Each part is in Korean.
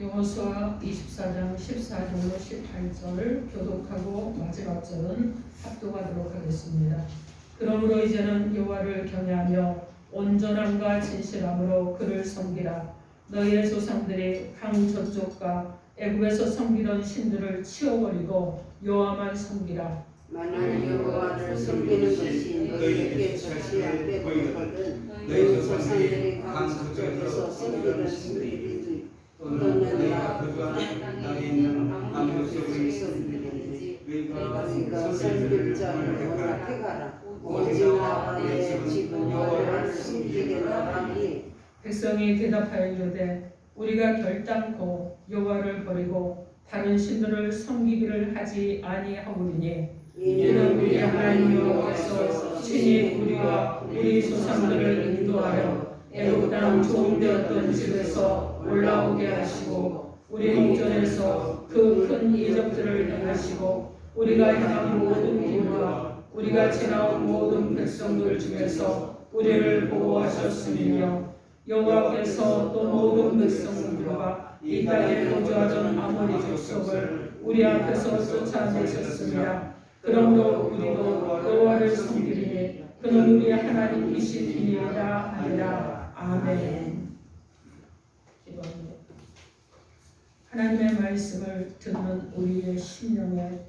여호수아 24장 14절로 18절 교독하고 마지막 절은 합독하도록 하겠습니다. 그러므로 이제는 여호와를 경외하며 온전함과 진실함으로 그를 섬기라. 너희의 조상들이 강 저쪽과 애굽에서 섬기던 신들을 치워버리고 여호와만 섬기라. 만일 여호와를 섬기는 것이 너희에게 좋지 않게 보이거든 너희 조상들이 강 저쪽에서 섬기던 신들이지 또는 내가 그가 땅에 있는 아무 속에 섬기든지 너희가 섬길 자를 너나 택하라. 오직 나와 내 집은 여호와를 섬기겠노라 하니 백성이 대답하여 이르되 우리가 결단코 여호와를 버리고 다른 신들을 섬기기를 하지 아니하오리니 이는 우리 하나님 여호와께서 친히 우리와 우리 조상들을 인도하여 애굽 땅 종되었던 집에서 올라오게 하시고 우리 목전에서 그 큰 이적들을 행하시고 우리가 향한 모든 길과 우리가 지나온 모든 백성들 중에서 우리를 보호하셨으며 여호와께서 또 모든 백성들과 이 땅에 거주하던 아모리 족속을 우리 앞에서 쫓아내셨으며 그러므로 우리도 여호와를 섬기리니 그는 우리의 하나님이시니이다 하리라. 아멘. 기도합니다. 하나님의 말씀을 듣는 우리의 심령에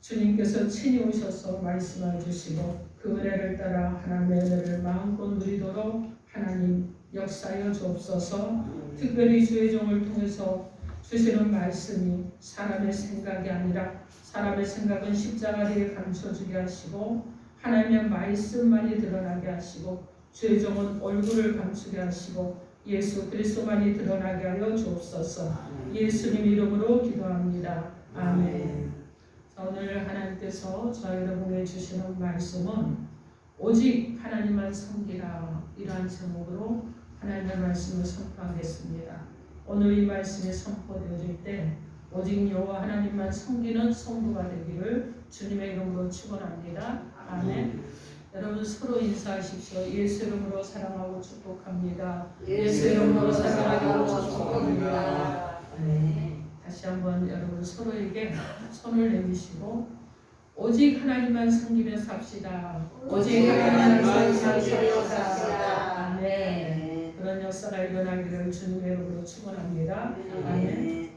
주님께서 친히 오셔서 말씀해 주시고 그 은혜를 따라 하나님의 은혜를 마음껏 누리도록 하나님 역사하여 주옵소서. 특별히 주의 종을 통해서 주시는 말씀이 사람의 생각이 아니라 사람의 생각은 십자가 뒤에 감춰주게 하시고 하나님의 말씀만이 드러나게 하시고 주의 종은 얼굴을 감추게 하시고 예수 그리스도만이 드러나게 하여 주옵소서. 예수님 이름으로 기도합니다. 아멘. 오늘 하나님께서 저희 여러분에게 주시는 말씀은 오직 하나님만 섬기라 이러한 제목으로 하나님의 말씀을 선포하겠습니다. 오늘 이 말씀이 선포되어질 때 오직 여호와 하나님만 섬기는 성도가 되기를 주님의 이름으로 축원합니다. 아멘. 여러분 서로 인사하십시오. 예수 이름으로 사랑하고 축복합니다. 예수 이름으로 사랑하고 축복합니다. 네. 다시 한번 여러분 서로에게 손을 내미시고 오직 하나님만 섬기며 삽시다. 오직 하나님만 섬기며 삽시다. 아멘. 그런 역사가 일어나기를 주님의 이름으로 축원합니다. 아멘.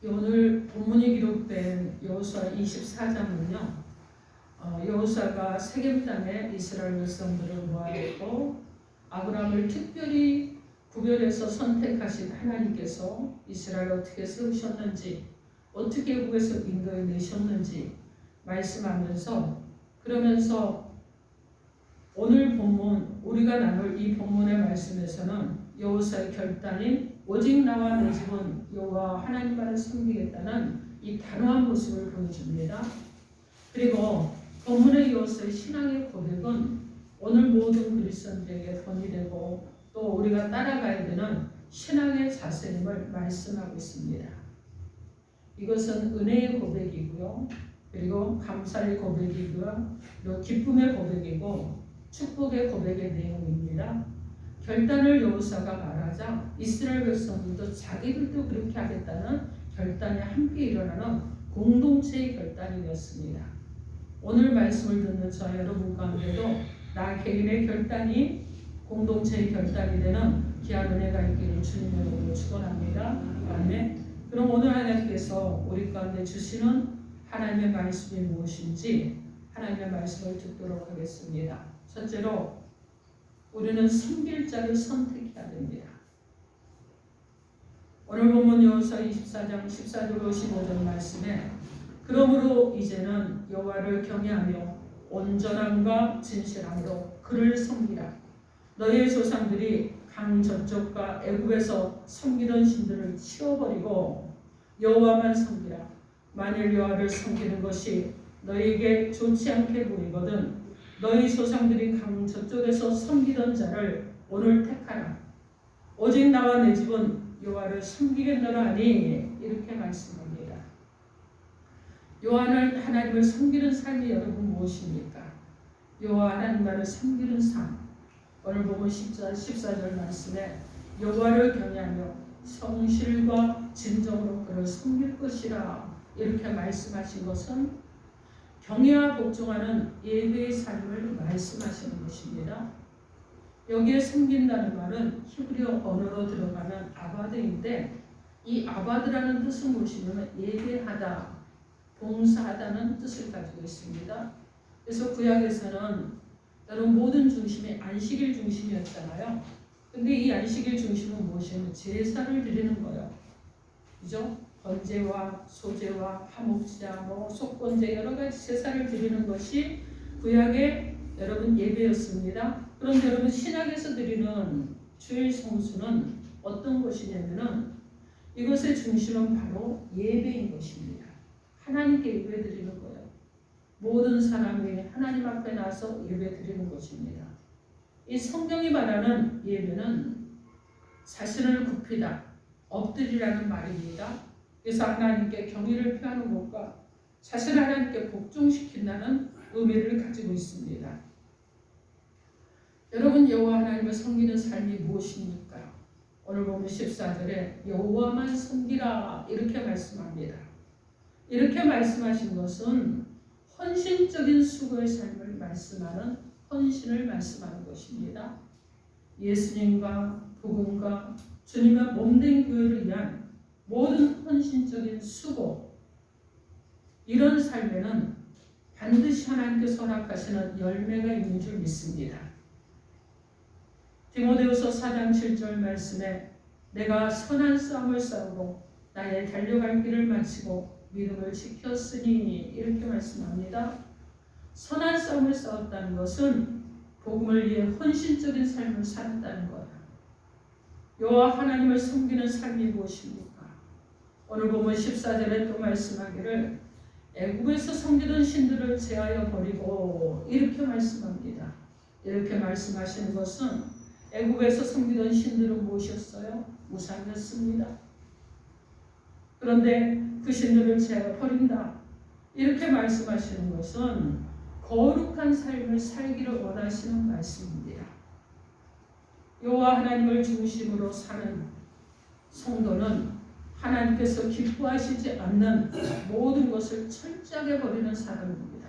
오늘 본문이 기록된 여호수아 24장은요. 여호수아가 세겜 땅에 이스라엘 백성들을 모아놓고 아브라함을 특별히 구별해서 선택하신 하나님께서 이스라엘을 어떻게 세우셨는지 어떻게 애굽에서 인도해 내셨는지 말씀하면서 그러면서 오늘 본문 우리가 나눌 이 본문의 말씀에서는 여호수아의 결단인 오직 나와 내 집은 여호와 하나님만을 섬기겠다는 이 단호한 모습을 보여줍니다. 그리고 본문의 여호수아의 신앙의 고백은 오늘 모든 그리스도인들에게 본이 되고 또 우리가 따라가야 되는 신앙의 자세임을 말씀하고 있습니다. 이것은 은혜의 고백이고요. 그리고 감사의 고백이고요. 그리고 기쁨의 고백이고 축복의 고백의 내용입니다. 결단을 여호수아가 말하자 이스라엘 백성들도 자기들도 그렇게 하겠다는 결단이 함께 일어나는 공동체의 결단이 되었습니다. 오늘 말씀을 듣는 저 여러분 가운데도 나 개인의 결단이 공동체의 결단이 되는 귀한 은혜가 있기를 주님의 이름으로 축원합니다. 아멘. 그럼 오늘 하나님께서 우리 가운데 주시는 하나님의 말씀이 무엇인지 하나님의 말씀을 듣도록 하겠습니다. 첫째로 우리는 섬길 자를 선택해야 됩니다. 오늘 본문 여호수아 24장 14절 15절 말씀에 그러므로 이제는 여호와를 경외하며 온전함과 진실함으로 그를 섬기라. 너희의 조상들이 강 저쪽과 애굽에서 섬기던 신들을 치워버리고 여호와만 섬기라. 만일 여호와를 섬기는 것이 너희에게 좋지 않게 보이거든 너희 조상들이 강 저쪽에서 섬기던 자를 오늘 택하라. 오직 나와 내 집은 여호와를 섬기겠노라 하니 이렇게 말씀합니다. 여호와는 하나님을 섬기는 삶이 여러분 무엇입니까? 여호와 하나님만을 섬기는 삶. 오늘 보면 14절 말씀에 여호와를 경외하며 성실과 진정으로 그를 섬길 것이라 이렇게 말씀하신 것은 경외와 복종하는 예배의 삶을 말씀하시는 것입니다. 여기에 섬긴다는 말은 히브리어 언어로 들어가면 아바드인데 이 아바드라는 뜻은 무엇이냐면 예배하다, 봉사하다는 뜻을 가지고 있습니다. 그래서 구약에서는 여러분 모든 중심이 안식일 중심이었잖아요. 근데 이 안식일 중심은 무엇이냐면 제사를 드리는 거예요. 그죠? 번제와 소제와 화목제와 속건제 여러 가지 제사를 드리는 것이 구약의 여러분 예배였습니다. 그럼 여러분 신약에서 드리는 주일 성수는 어떤 것이냐면은 이것의 중심은 바로 예배인 것입니다. 하나님께 예배 드리는 거예요. 모든 사람이 하나님 앞에 나서 예배 드리는 것입니다. 이 성경이 말하는 예배는 자신을 굽히다, 엎드리라는 말입니다. 그래서 하나님께 경의를 표하는 것과 자신을 하나님께 복종시킨다는 의미를 가지고 있습니다. 여러분 여호와 하나님을 섬기는 삶이 무엇입니까? 오늘 보면 14절에 여호와만 섬기라 이렇게 말씀합니다. 이렇게 말씀하신 것은 헌신적인 수고의 삶을 말씀하는 헌신을 말씀하는 것입니다. 예수님과 복음과 주님의 몸된 교회를 위한 모든 헌신적인 수고, 이런 삶에는 반드시 하나님께서 허락하시는 열매가 있는 줄 믿습니다. 디모데후서 4장 7절 말씀에 내가 선한 싸움을 싸우고 나의 달려갈 길을 마치고 믿음을 지켰으니 이렇게 말씀합니다. 선한 싸움을 싸웠다는 것은 복음을 위해 헌신적인 삶을 살았다는 거예요. 여호와 하나님을 섬기는 삶이 무엇입니까? 오늘 보면 14절에 또 말씀하기를 애굽에서 섬기던 신들을 제하여 버리고 이렇게 말씀합니다. 이렇게 말씀하시는 것은 애굽에서 섬기던 신들은 무엇이었어요? 우상이었습니다. 그런데 그 신들을 제하여 버린다. 이렇게 말씀하시는 것은 거룩한 삶을 살기를 원하시는 말씀입니다. 여호와 하나님을 중심으로 사는 성도는 하나님께서 기뻐하시지 않는 모든 것을 철저하게 버리는 사람입니다.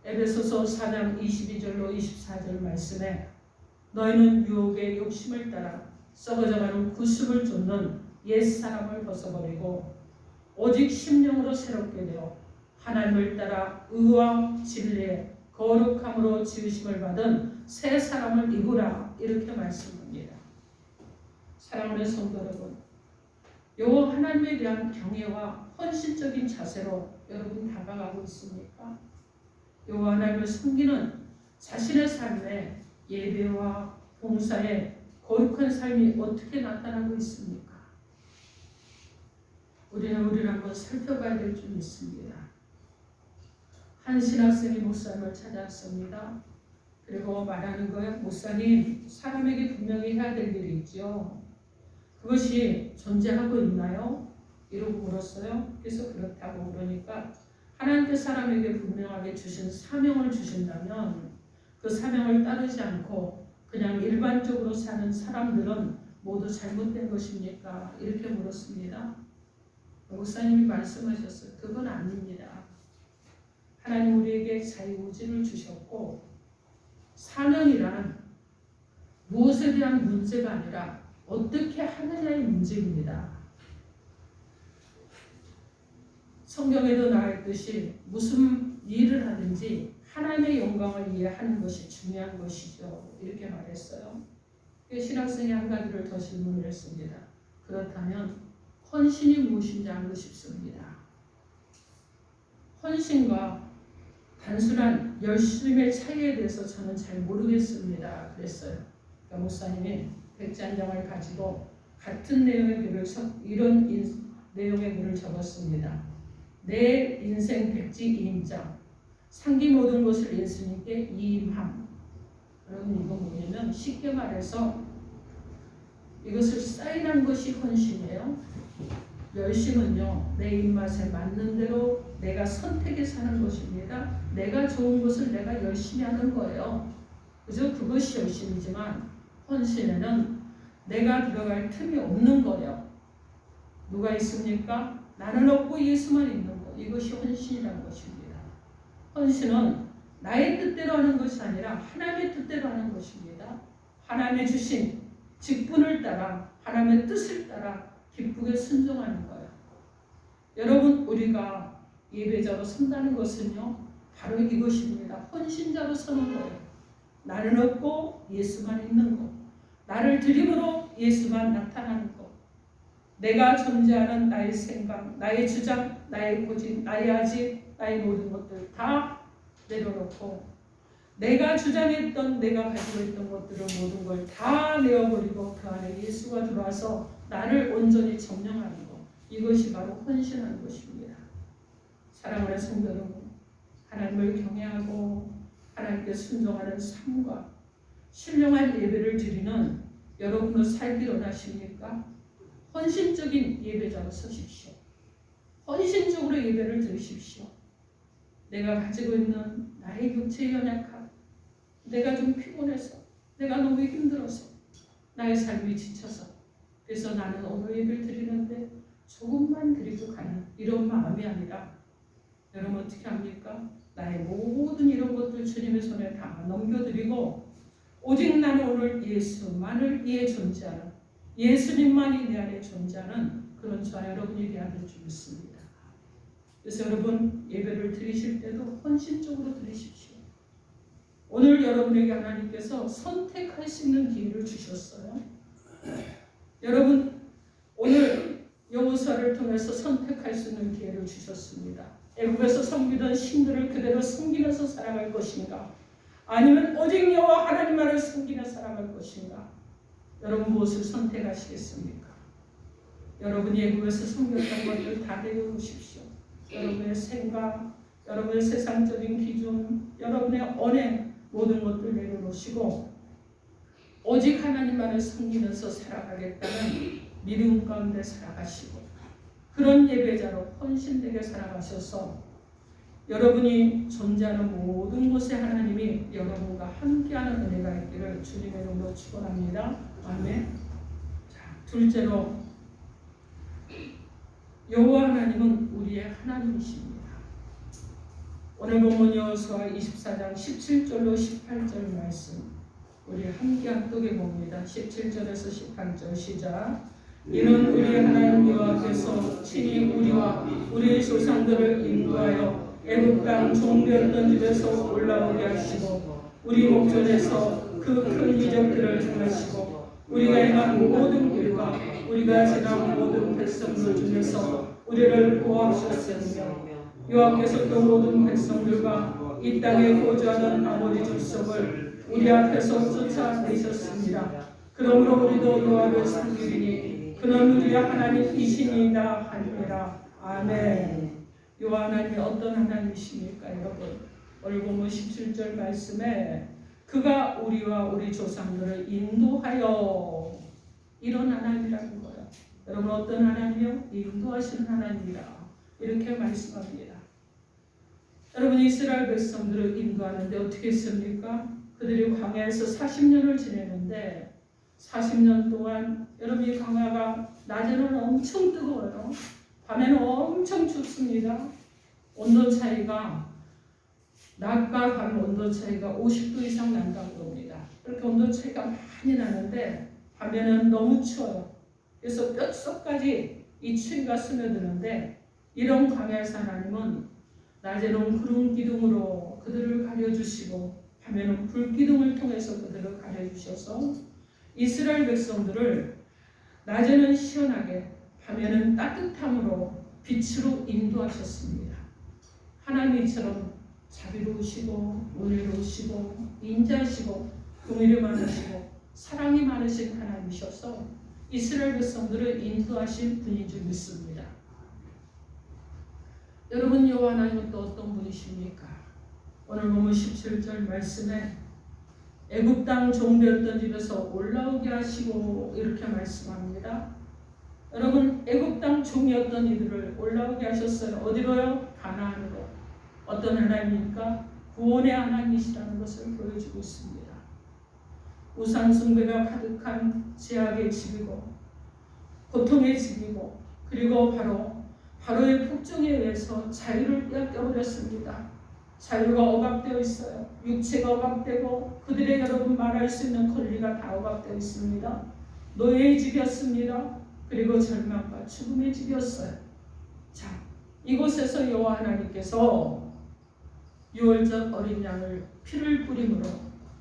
에베소서 4장 22절로 24절 말씀에 너희는 유혹의 욕심을 따라 썩어져가는 구습을 쫓는 옛사람을 벗어버리고 오직 심령으로 새롭게 되어 하나님을 따라 의와 진리에 거룩함으로 지으심을 받은 새 사람을 입으라 이렇게 말씀합니다. 사랑하는 성도 여러분, 여호와 하나님에 대한 경외와 헌신적인 자세로 여러분 다가가고 있습니까? 여호와 하나님을 섬기는 자신의 삶에 예배와 봉사에 거룩한 삶이 어떻게 나타나고 있습니까? 우리를 한번 살펴봐야 될 점이 있습니다. 한 신학생이 목사님을 찾아왔습니다. 그리고 말하는 거예요. 목사님, 사람에게 분명히 해야 될 일이 있죠. 그것이 존재하고 있나요? 이러고 물었어요. 그래서 그렇다고 그러니까 하나님께 사람에게 분명하게 주신 사명을 주신다면 그 사명을 따르지 않고 그냥 일반적으로 사는 사람들은 모두 잘못된 것입니까? 이렇게 물었습니다. 목사님이 말씀하셨어요. 그건 아닙니다. 하나님 우리에게 자유의지를 주셨고 사명이란 무엇에 대한 문제가 아니라 어떻게 하느냐의 문제입니다. 성경에도 나와 있듯이 무슨 일을 하든지 하나님의 영광을 위해 하는 것이 중요한 것이죠. 이렇게 말했어요. 신학생이 한 가지를 더 질문을 했습니다. 그렇다면 헌신이 무엇인지 알고 싶습니다. 헌신과 단순한 열심의 차이에 대해서 저는 잘 모르겠습니다. 그랬어요. 그러니까 목사님이 백장장을 가지고 같은 내용의 글을 이런 내용의 글을 적었습니다. 내 인생 백지 이임장 상기 모든 것을 예수님께 이임함. 여러분 이거 뭐냐면 쉽게 말해서 이것을 사인한 것이 헌신이에요. 열심은요 내 입맛에 맞는 대로 내가 선택해서 하는 것입니다. 내가 좋은 것을 내가 열심히 하는 거예요. 그죠? 그것이 열심이지만 헌신에는 내가 들어갈 틈이 없는 거예요. 누가 있습니까? 나는 없고 예수만 있는 것. 이것이 헌신이라는 것입니다. 헌신은 나의 뜻대로 하는 것이 아니라 하나님의 뜻대로 하는 것입니다. 하나님의 주신 직분을 따라 하나님의 뜻을 따라 기쁘게 순종하는 거예요. 여러분, 우리가 예배자로 선다는 것은요, 바로 이것입니다. 헌신자로 서는 거예요. 나는 없고 예수만 있는 것. 나를 드림으로 예수만 나타나는 것. 내가 존재하는 나의 생각, 나의 주장, 나의 고집, 나의 아집, 나의 모든 것들 다 내려놓고 내가 주장했던, 내가 가지고 있던 것들을 모든 걸 다 내어버리고 그 안에 예수가 들어와서 나를 온전히 점령하는 것. 이것이 바로 헌신하는 것입니다. 사랑하는 성도 여러분, 하나님을 경외하고 하나님께 순종하는 삶과 신령한 예배를 드리는 여러분의 살기 원하십니까? 헌신적인 예배자로 서십시오. 헌신적으로 예배를 드리십시오. 내가 가지고 있는 나의 육체의 연약함, 내가 좀 피곤해서, 내가 너무 힘들어서, 나의 삶이 지쳐서, 그래서 나는 오늘 예배를 드리는데 조금만 드리고 가는 이런 마음이 아니라, 여러분 어떻게 합니까? 나의 모든 이런 것들 주님의 손에 다 넘겨드리고 오직 나는 오늘 예수만을 위해 존재하는, 예수님만이 내 안에 존재하는 그런 저와 여러분이 되어야 될 줄 믿습니다. 그래서 여러분 예배를 드리실 때도 헌신적으로 드리십시오. 오늘 여러분에게 하나님께서 선택할 수 있는 기회를 주셨어요. 여러분 오늘 여호수아를 통해서 선택할 수 있는 기회를 주셨습니다. 애국에서 섬기던 신들을 그대로 섬기면서 살아갈 것인가, 아니면 오직 여호와 하나님만을 섬기며 살아갈 것인가? 여러분 무엇을 선택하시겠습니까? 여러분이 애국에서 섬겼던 것들 다 내려놓으십시오. 여러분의 생각, 여러분의 세상적인 기준, 여러분의 언행 모든 것들 내려놓으시고 오직 하나님만을 섬기면서 살아가겠다는 믿음 가운데 살아가시고 그런 예배자로 헌신되게 살아가셔서 여러분이 존재하는 모든 곳에 하나님이 여러분과 함께하는 은혜가 있기를 주님의 이름으로 축원합니다. 아멘. 자, 둘째로 여호와 하나님은 우리의 하나님이십니다. 오늘 본문 여호수아 24장 17절로 18절 말씀 우리 함께 합독해 봅니다. 17절에서 18절 시작. 이는 우리 하나님 여호와께서 친히 우리와 우리의 조상들을 인도하여 애굽 땅 종되었던 집에서 올라오게 하시고 우리 목전에서 그 큰 이적들을 행하시고 우리가 행한 모든 일과 우리가 지난 모든 백성들 중에서 우리를 보호하셨으며 여호와께서 또 모든 백성들과 이 땅에 거주하는 아모리 족속을 우리 앞에서 쫓아내셨습니다. 그러므로 우리도 여호와를 섬기리니 그는 우리의 하나님이시니이다 하니라. 아멘. 여호와 하나님이 어떤 하나님이십니까 여러분? 오늘 보면 17절 말씀에 그가 우리와 우리 조상들을 인도하여, 이런 하나님이라는 거예요. 여러분 어떤 하나님이요? 인도하시는 하나님이라 이렇게 말씀합니다. 여러분 이스라엘 백성들을 인도하는데 어떻게 했습니까? 그들이 광야에서 40년을 지내는데 40년 동안 여러분 이 광야가 낮에는 엄청 뜨거워요. 밤에는 엄청 춥습니다. 온도 차이가 낮과 밤 온도 차이가 50도 이상 난다고 합니다. 그렇게 온도 차이가 많이 나는데 밤에는 너무 추워요. 그래서 뼛속까지 이 추위가 스며드는데 이런 광야에서 하나님은 낮에는 구름 기둥으로 그들을 가려주시고 밤에는 불 기둥을 통해서 그들을 가려주셔서 이스라엘 백성들을 낮에는 시원하게 밤에는 따뜻함으로 빛으로 인도하셨습니다. 하나님처럼 자비로우시고 은혜로우시고 인자하시고 긍휼이 많으시고 사랑이 많으신 하나님이셔서 이스라엘 백성들을 인도하신 분인 줄 믿습니다. 여러분 여호와 하나님은 또 어떤 분이십니까? 오늘 보면 17절 말씀에 애굽 땅 종되었던 집에서 올라오게 하시고 이렇게 말씀합니다. 여러분 애굽 땅 종이었던 이들을 올라오게 하셨어요. 어디로요? 가나안으로. 어떤 하나님입니까? 구원의 하나님이시라는 것을 보여주고 있습니다. 우상숭배가 가득한 제약의 집이고 고통의 집이고 그리고 바로 바로의 폭정에 의해서 자유를 빼앗겨버렸습니다. 자유가 억압되어 있어요. 육체가 억압되고 그들의 여러분 말할 수 있는 권리가 다 억압되어 있습니다. 노예의 집이었습니다. 그리고 절망과 죽음의 집이었어요. 자, 이곳에서 여호와 하나님께서 유월절 어린 양을 피를 뿌림으로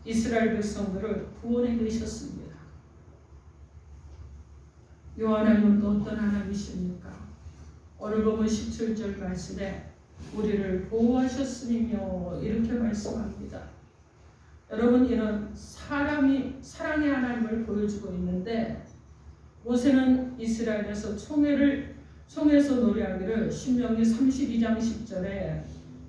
이스라엘 백성들을 구원해 내셨습니다. 여호와 하나님은 또 어떤 하나님이십니까? 오늘 보면 17절 말씀에 우리를 보호하셨으며 이렇게 말씀합니다. 여러분, 이는 사람이 사랑의 하나님을 보여주고 있는데 모세는 이스라엘에서 총회에서 노래하기를 신명기 32장 10절에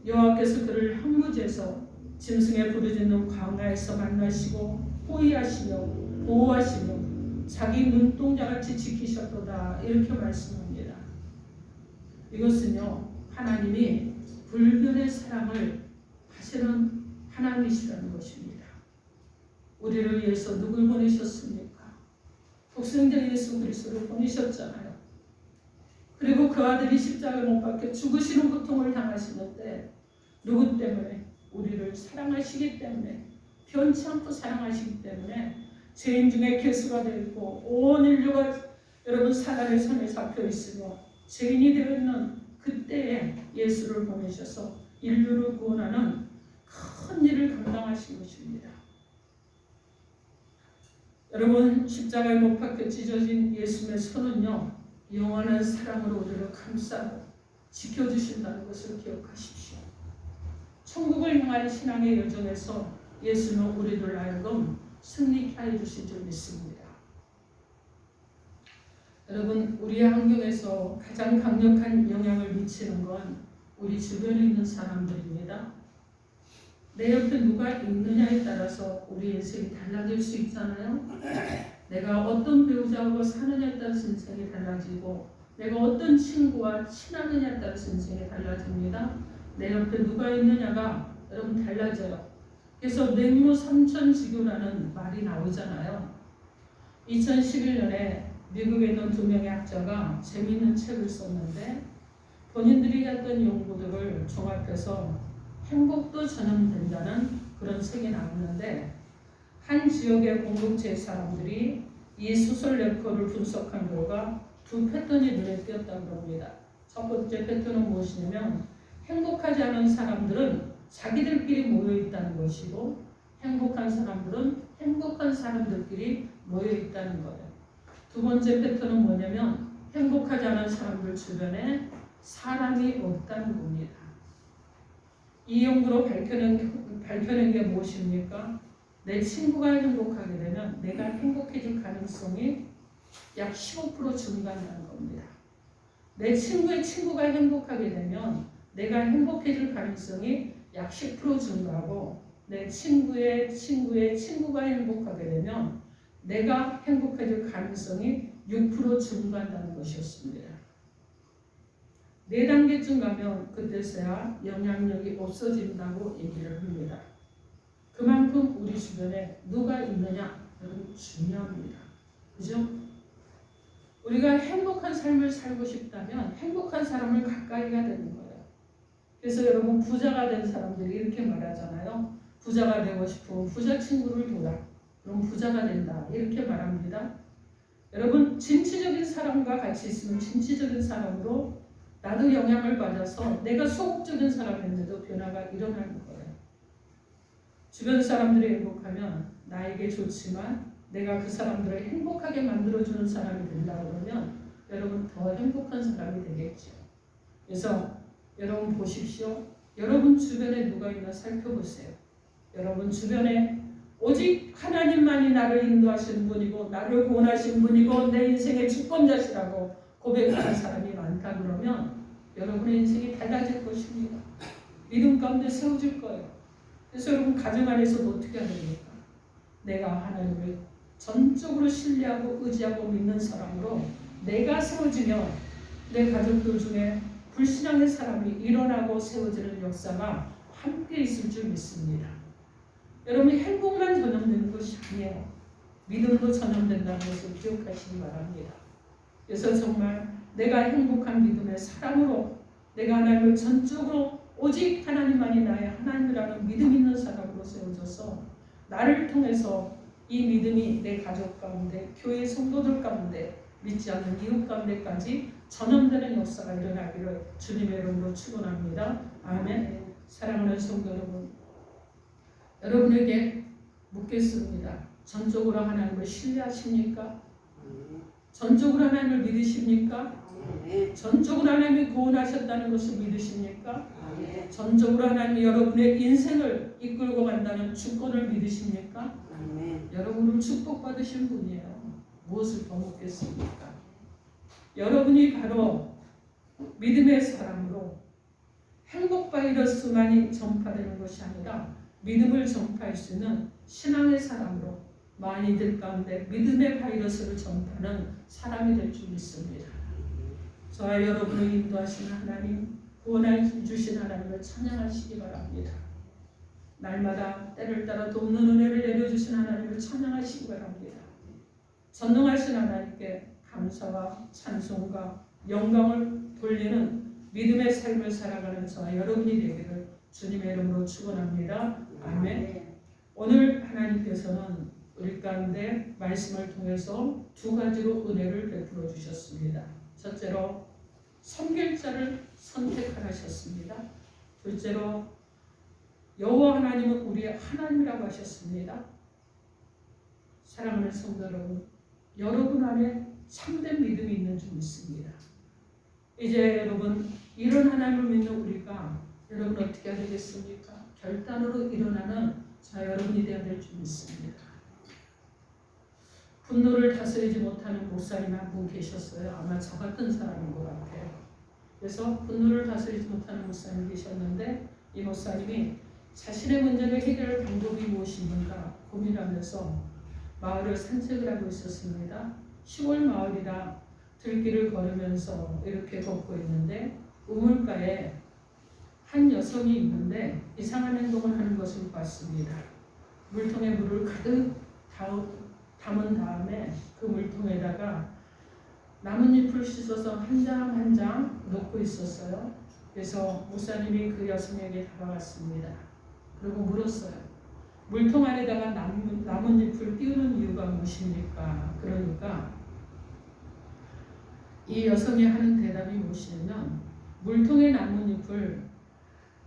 여호와께서 그를 항무지에서 짐승의 부르짖는 광야에서 만나시고 호위하시며 보호하시며 자기 눈동자같이 지키셨도다 이렇게 말씀합니다. 이것은요, 하나님이 불변의 사랑을 하시는 하나님이시라는 것입니다. 우리를 위해서 누굴 보내셨습니까? 독생자 예수 그리스도를 보내셨잖아요. 그리고 그 아들이 십자가에 못 박혀 죽으시는 고통을 당하시는데 누구 때문에? 우리를 사랑하시기 때문에, 변치 않고 사랑하시기 때문에 죄인 중에 괴수가 되어 있고 온 인류가 여러분 사단의 손에 잡혀 있으며 죄인이 되어 있는 그때에 예수를 보내셔서 인류를 구원하는 큰 일을 감당하신 것입니다. 여러분, 십자가에 못 박혀 찢어진 예수의 손은요, 영원한 사랑으로 우리를 감싸고 지켜주신다는 것을 기억하십시오. 천국을 향한 신앙의 여정에서 예수는 우리를 하여금 승리케 해주실 줄 믿습니다. 여러분, 우리의 환경에서 가장 강력한 영향을 미치는 건 우리 주변에 있는 사람들입니다. 내 옆에 누가 있느냐에 따라서 우리 인생이 달라질 수 있잖아요. 내가 어떤 배우자하고 사느냐에 따라서 인생이 달라지고 내가 어떤 친구와 친하느냐에 따라서 인생이 달라집니다. 내 옆에 누가 있느냐가 여러분 달라져요. 그래서 맹모 삼천지교라는 말이 나오잖아요. 2011년에 미국에 있는 2명의 학자가 재미있는 책을 썼는데 본인들이 했던 연구들을 종합해서 행복도 전염된다는 그런 책이 나왔는데 한 지역의 공동체의 사람들이 이 소설 네컷을 분석한 결과 두 패턴이 눈에 띄었다고 합니다. 첫 번째 패턴은 무엇이냐면 행복하지 않은 사람들은 자기들끼리 모여있다는 것이고 행복한 사람들은 행복한 사람들끼리 모여있다는 거예요. 두 번째 패턴은 뭐냐면 행복하지 않은 사람들 주변에 사람이 없다는 겁니다. 이 연구로 밝혀낸 게 무엇입니까? 내 친구가 행복하게 되면 내가 행복해질 가능성이 약 15% 증가한다는 겁니다. 내 친구의 친구가 행복하게 되면 내가 행복해질 가능성이 약 10% 증가하고 내 친구의 친구가 행복하게 되면 내가 행복해질 가능성이 6% 증가한다는 것이었습니다. 4단계쯤 가면 그때서야 영향력이 없어진다고 얘기를 합니다. 그만큼 우리 주변에 누가 있느냐 여러분 중요합니다. 그죠? 우리가 행복한 삶을 살고 싶다면 행복한 사람을 가까이 가야 되는 거예요. 그래서 여러분 부자가 된 사람들이 이렇게 말하잖아요. 부자가 되고 싶으면 부자 친구를 둬라. 그럼 부자가 된다. 이렇게 말합니다. 여러분 진취적인 사람과 같이 있으면 진취적인 사람으로 나도 영향을 받아서 내가 소극적인 사람인데도 변화가 일어나는 거예요. 주변 사람들이 행복하면 나에게 좋지만 내가 그 사람들을 행복하게 만들어주는 사람이 된다고 그러면 여러분 더 행복한 사람이 되겠죠. 그래서 여러분 보십시오. 여러분 주변에 누가 있나 살펴보세요. 여러분 주변에 오직 하나님만이 나를 인도하시는 분이고 나를 구원하신 분이고 내 인생의 주권자시라고 고백하는 사람이 많다 그러면 여러분의 인생이 달라질 것입니다. 믿음 가운데 세워질 거예요. 그래서 여러분 가정 안에서도 어떻게 해야 됩니까? 내가 하나님을 전적으로 신뢰하고 의지하고 믿는 사람으로 내가 세워지면 내 가족들 중에 불신앙의 사람이 일어나고 세워지는 역사가 함께 있을 줄 믿습니다. 여러분이 행복만 전염되는 것이 아니에요. 믿음도 전염된다는 것을 기억하시기 바랍니다. 그래서 정말 내가 행복한 믿음의 사람으로, 내가 하나님을 전적으로 오직 하나님만이 나의 하나님이라는 믿음 있는 사람으로 세워져서 나를 통해서 이 믿음이 내 가족 가운데, 교회 성도들 가운데, 믿지 않는 이웃 가운데까지 전염되는 역사가 일어나기를 주님의 이름으로 축원합니다. 아멘. 사랑하는 성도 여러분, 여러분에게 묻겠습니다. 전적으로 하나님을 신뢰하십니까? 전적으로 하나님을 믿으십니까? 전적으로 하나님이 구원하셨다는 것을 믿으십니까? 전적으로 하나님이 여러분의 인생을 이끌고 간다는 주권을 믿으십니까? 여러분은 축복받으신 분이에요. 무엇을 더 묻겠습니까? 여러분이 바로 믿음의 사람으로 행복 바이러스만이 전파되는 것이 아니라 믿음을 전파할 수 있는 신앙의 사람으로 많이들 가운데 믿음의 바이러스를 전파하는 사람이 될 줄 믿습니다. 저와 여러분을 인도하시는 하나님, 구원해 주신 하나님을 찬양하시기 바랍니다. 날마다 때를 따라 돕는 은혜를 내려주신 하나님을 찬양하시기 바랍니다. 전능하신 하나님께 감사와 찬송과 영광을 돌리는 믿음의 삶을 살아가는 저와 여러분이 되기를 주님의 이름으로 축원합니다. 아멘. 오늘 하나님께서는 우리 가운데 말씀을 통해서 두 가지로 은혜를 베풀어 주셨습니다. 첫째로 섬길 자를 선택하셨습니다. 둘째로 여호와 하나님은 우리의 하나님이라고 하셨습니다. 사랑하는 성도 여러분, 여러분 안에 참된 믿음이 있는 줄 믿습니다. 이제 여러분, 이런 하나님을 믿는 우리가 여러분 어떻게 해야 되겠습니까? 결단으로 일어나는 자 여러분이 되어야 될 줄 믿습니다. 분노를 다스리지 못하는 목사님 한 분 계셨어요. 아마 저 같은 사람인 것 같아요. 그래서 분노를 다스리지 못하는 목사님 계셨는데 이 목사님이 자신의 문제를 해결할 방법이 무엇인가 고민하면서 마을을 산책을 하고 있었습니다. 시골 마을이라 들길을 걸으면서 이렇게 걷고 있는데 우물가에 한 여성이 있는데 이상한 행동을 하는 것을 봤습니다. 물통에 물을 가득 담은 다음에 그 물통에다가 나뭇잎을 씻어서 한 장 한 장 놓고 있었어요. 그래서 목사님이 그 여성에게 다가갔습니다. 그리고 물었어요. 물통 안에다가 나뭇잎을 띄우는 이유가 무엇입니까? 그러니까 이 여성이 하는 대답이 무엇이냐면 물통의 나뭇잎을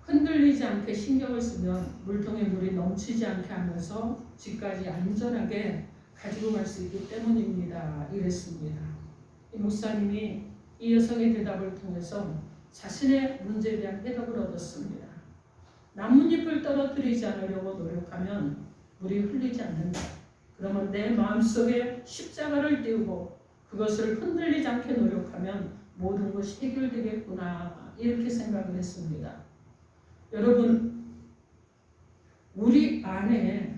흔들리지 않게 신경을 쓰면 물통에 물이 넘치지 않게 하면서 집까지 안전하게 가지고 갈 수 있기 때문입니다. 이랬습니다. 이 목사님이 이 여성의 대답을 통해서 자신의 문제에 대한 해답을 얻었습니다. 나뭇잎을 떨어뜨리지 않으려고 노력하면 물이 흘리지 않는다. 그러면 내 마음속에 십자가를 띄우고 그것을 흔들리지 않게 노력하면 모든 것이 해결되겠구나 이렇게 생각을 했습니다. 여러분, 우리 안에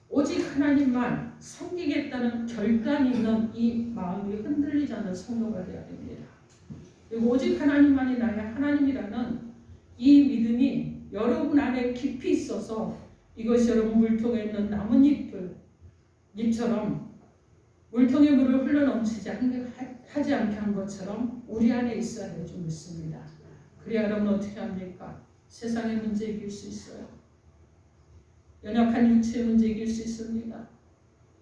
오직 하나님만 섬기겠다는 결단이 있는 이 마음이 흔들리지 않는 성도가 되어야 됩니다. 그리고 오직 하나님만이 나의 하나님이라는 이 믿음이 여러분 안에 깊이 있어서 이것이 여러분 물통에 있는 나뭇잎처럼 물통에 물을 흘러넘치지 하지 않게 한 것처럼 우리 안에 있어야 될 줄 믿습니다. 그래야 여러분 어떻게 합니까? 세상의 문제 이길 수 있어요. 연약한 육체의 문제 이길 수 있습니다.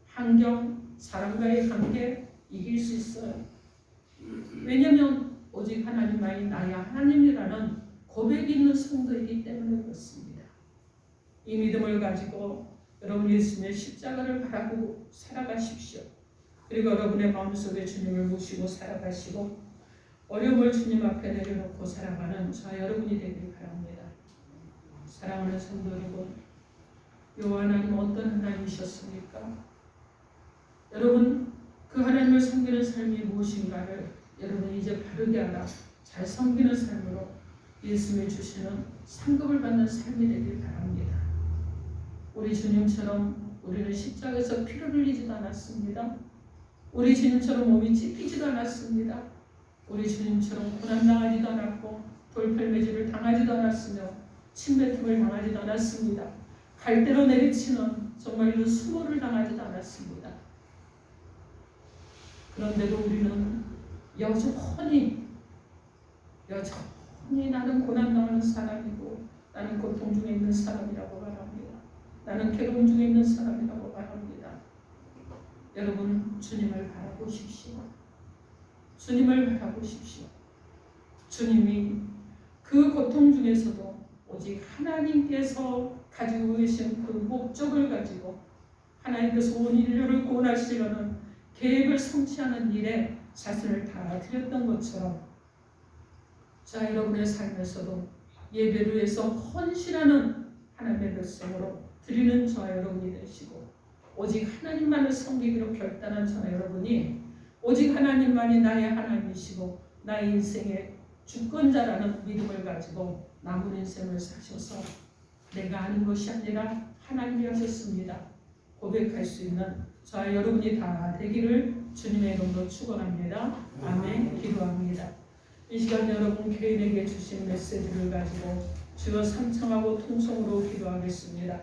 환경, 사람과의 관계 이길 수 있어요. 왜냐하면 오직 하나님만이 나의 하나님이라는 고백이 있는 성도이기 때문에 그렇습니다. 이 믿음을 가지고 여러분 예수님의 십자가를 바라보고 살아가십시오. 그리고 여러분의 마음속에 주님을 모시고 살아가시고 어려움을 주님 앞에 내려놓고 살아가는 저 여러분이 되길 바랍니다. 사랑하는 성도 여러분, 여호와 하나님 어떤 하나님이셨습니까? 여러분 그 하나님을 섬기는 삶이 무엇인가를 여러분이 이제 바르게 알아 잘 섬기는 삶으로 예수님이 주시는 상급을 받는 삶이 되길 바랍니다. 우리 주님처럼 우리는 십자가에서 피를 흘리지도 않았습니다. 우리 주님처럼 몸이 찢기지도 않았습니다. 우리 주님처럼 고난당하지도 않았고 돌팔매질을 당하지도 않았으며 침뱉음을 당하지도 않았습니다. 갈대로 내리치는 정말로 수모를 당하지도 않았습니다. 그런데도 우리는 여전히 나는 고난당하는 사람이고 나는 고통 중에 있는 사람이라고 말합니다. 나는 괴로움 중에 있는 사람이라고 말합니다. 여러분, 주님을 바라보십시오. 주님을 바라보십시오. 주님이 그 고통 중에서도 오직 하나님께서 가지고 계신 그 목적을 가지고 하나님께서 온 인류를 구원하시려는 계획을 성취하는 일에 자신을 다 드렸던 것처럼 자, 여러분의 삶에서도 예배를 위해서 헌신하는 하나님의 백성으로 드리는 저와 여러분이 되시고 오직 하나님만을 섬기기로 결단한 저와 여러분이 오직 하나님만이 나의 하나님이시고 나의 인생의 주권자라는 믿음을 가지고 남은 인생을 사셔서 내가 아는 것이 아니라 하나님이 하셨습니다. 고백할 수 있는 저와 여러분이 다 되기를 주님의 이름으로 축원합니다. 아멘. 기도합니다. 이 시간 여러분 개인에게 주신 메시지를 가지고 주여 삼창하고 통성으로 기도하겠습니다.